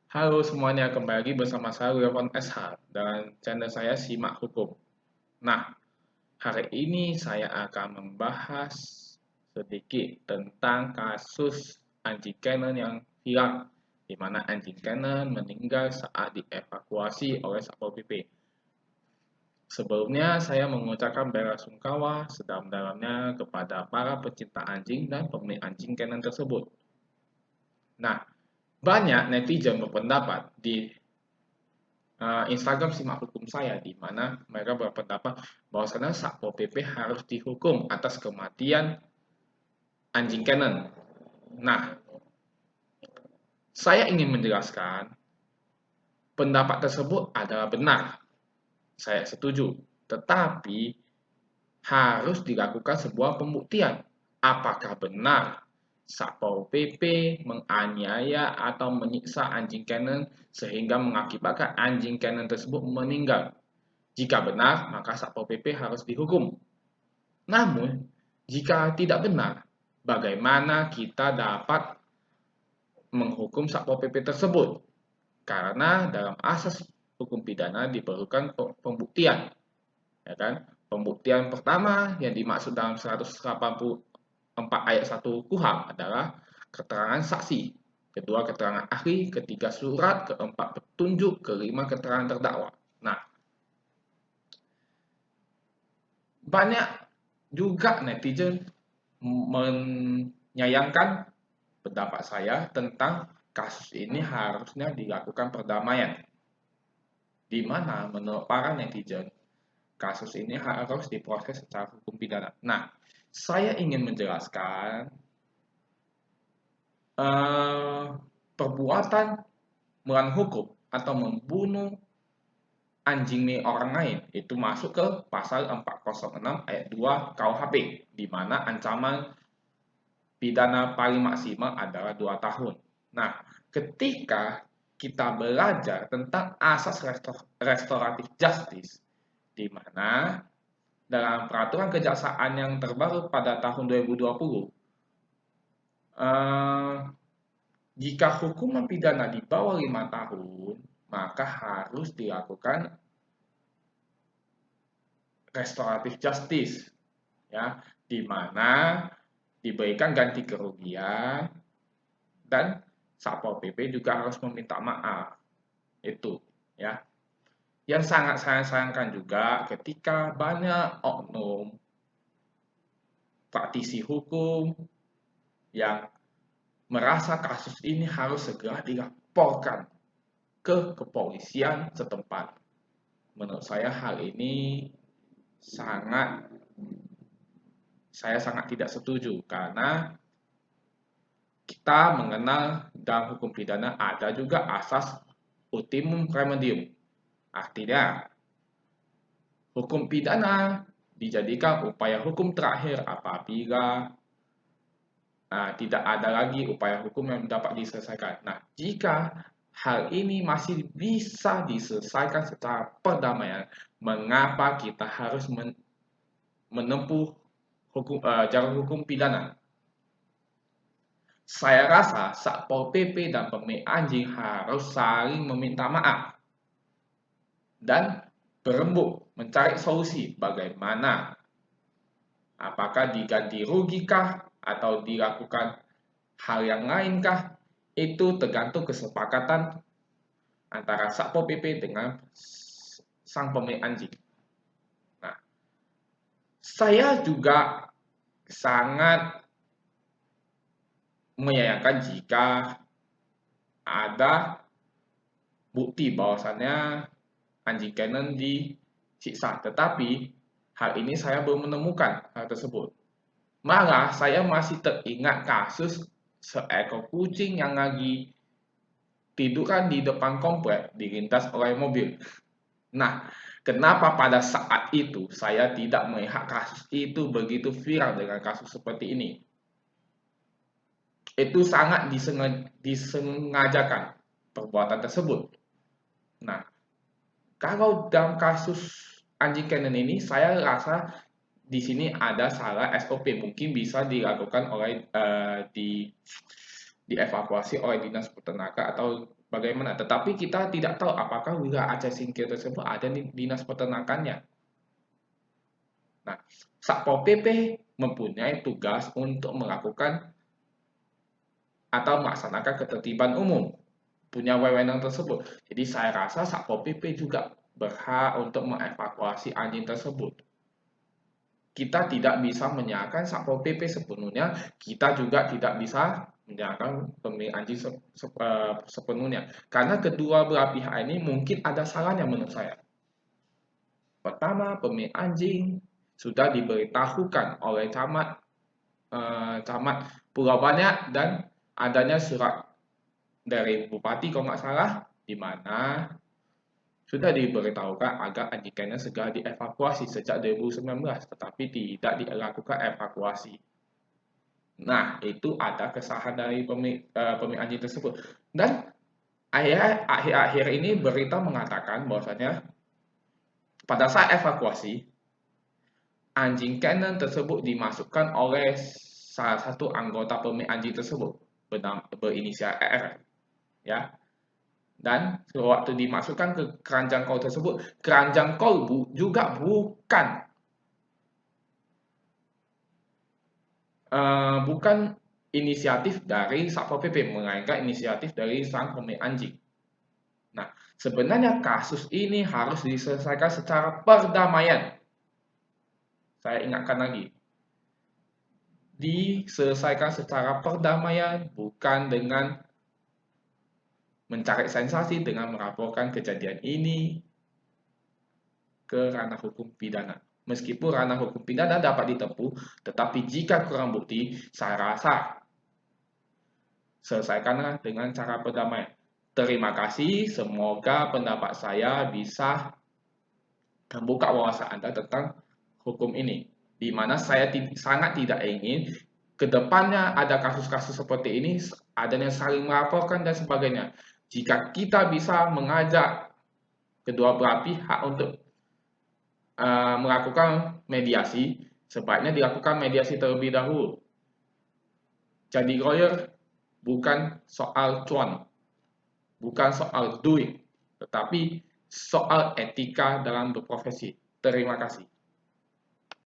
Halo semuanya, kembali lagi bersama saya Wiryawan SH dan channel saya Simak Hukum. Nah, hari ini saya akan membahas sedikit tentang kasus anjing Canon yang hilang, di mana anjing Canon meninggal saat dievakuasi oleh Satpol PP. Sebelumnya, saya mengucapkan belasungkawa sedalam-dalamnya kepada para pecinta anjing dan pemilik anjing Canon tersebut. Nah, banyak netizen berpendapat di Instagram simak hukum saya, di mana mereka berpendapat bahwasanya Satpol PP harus dihukum atas kematian anjing Canon. Nah, saya ingin menjelaskan pendapat tersebut adalah benar, saya setuju, tetapi harus dilakukan sebuah pembuktian. Apakah benar Satpol PP menganiaya atau menyiksa anjing Canon sehingga mengakibatkan anjing Canon tersebut meninggal? Jika benar, maka Satpol PP harus dihukum. Namun, jika tidak benar, bagaimana kita dapat menghukum Satpol PP tersebut? Karena dalam asas hukum pidana diperlukan pembuktian, ya kan? Pembuktian pertama yang dimaksud dalam 184 ayat 1 KUHP adalah keterangan saksi, kedua keterangan ahli, ketiga surat, keempat petunjuk, kelima keterangan terdakwa. Nah, banyak juga netizen menyayangkan pendapat saya tentang kasus ini harusnya dilakukan perdamaian, di mana menurut para netizen kasus ini harus diproses secara hukum pidana. Nah, saya ingin menjelaskan eh, perbuatan melawan hukum atau membunuh anjing milik orang lain itu masuk ke pasal 406 ayat 2 KUHP, di mana ancaman pidana paling maksimal adalah 2 tahun. Nah, ketika kita belajar tentang asas restoratif justice, di mana dalam peraturan kejaksaan yang terbaru pada tahun 2020, eh, jika hukuman pidana di bawah 5 tahun, maka harus dilakukan restoratif justice, ya, di mana diberikan ganti kerugian dan Satpol PP juga harus meminta maaf. Itu, ya. Yang sangat saya sayangkan juga ketika banyak oknum praktisi hukum yang merasa kasus ini harus segera dilaporkan ke kepolisian setempat. Menurut saya hal ini sangat saya sangat tidak setuju, karena kita mengenal dalam hukum pidana ada juga asas ultimum remedium. Artinya, hukum pidana dijadikan upaya hukum terakhir apabila tidak ada lagi upaya hukum yang dapat diselesaikan. Nah, jika hal ini masih bisa diselesaikan secara perdamaian, mengapa kita harus menempuh jalur hukum pidana? Saya rasa Satpol PP dan pemilik anjing harus saling meminta maaf dan berembuk mencari solusi bagaimana, apakah diganti rugikah atau dilakukan hal yang lainkah, itu tergantung kesepakatan antara Satpol PP dengan sang pemilik anjing. Nah, saya juga sangat menyayangkan jika ada bukti bahwasannya anjing Canon disiksa, tetapi hal ini saya belum menemukan hal tersebut. Malah saya masih teringat kasus seekor kucing yang lagi tiduran di depan komplek dilintas oleh mobil. Nah, kenapa pada saat itu saya tidak melihat kasus itu begitu viral dengan kasus seperti ini? Itu sangat disengajakan perbuatan tersebut. Nah, kalau dalam kasus anjing Canon ini, saya rasa di sini ada salah SOP, mungkin bisa dilakukan oleh dievakuasi oleh Dinas Peternakan atau bagaimana. Tetapi kita tidak tahu apakah wilayah Aceh Singkil tersebut ada di Dinas Peternakannya. Nah, Satpol PP mempunyai tugas untuk melakukan atau melaksanakan ketertiban umum, punya wewenang tersebut. Jadi saya rasa Satpol PP juga berhak untuk mengevakuasi anjing tersebut. Kita tidak bisa menyalahkan Satpol PP sepenuhnya, kita juga tidak bisa menyalahkan pemilik anjing sepenuhnya. Karena kedua belah pihak ini mungkin ada salahnya menurut saya. Pertama, pemilik anjing sudah diberitahukan oleh camat Pulau Banyak dan adanya surat dari Bupati kalau nggak salah, di mana sudah diberitahukan agar anjingnya segera dievakuasi sejak 2019, tetapi tidak dilakukan evakuasi. Nah, itu ada kesalahan dari pemilik anjing tersebut. Dan akhir-akhir ini berita mengatakan bahwasanya pada saat evakuasi, anjing cannon tersebut dimasukkan oleh salah satu anggota pemilik anjing tersebut berinisial R, ya. Dan sewaktu dimasukkan ke keranjang kol tersebut, keranjang kol juga bukan inisiatif dari Satpol PP, melainkan inisiatif dari sang pemilik anjing. Nah, sebenarnya kasus ini harus diselesaikan secara perdamaian. Saya ingatkan lagi, diselesaikan secara perdamaian, bukan dengan mencari sensasi dengan melaporkan kejadian ini ke ranah hukum pidana. Meskipun ranah hukum pidana dapat ditempuh, tetapi jika kurang bukti, saya rasa selesaikanlah dengan cara perdamaian. Terima kasih, semoga pendapat saya bisa membuka wawasan Anda tentang hukum ini, di mana saya sangat tidak ingin kedepannya ada kasus-kasus seperti ini, adanya saling melaporkan dan sebagainya. Jika kita bisa mengajak kedua belah pihak untuk melakukan mediasi, sebaiknya dilakukan mediasi terlebih dahulu. Jadi lawyer bukan soal cuan, bukan soal duit, tetapi soal etika dalam berprofesi. Terima kasih.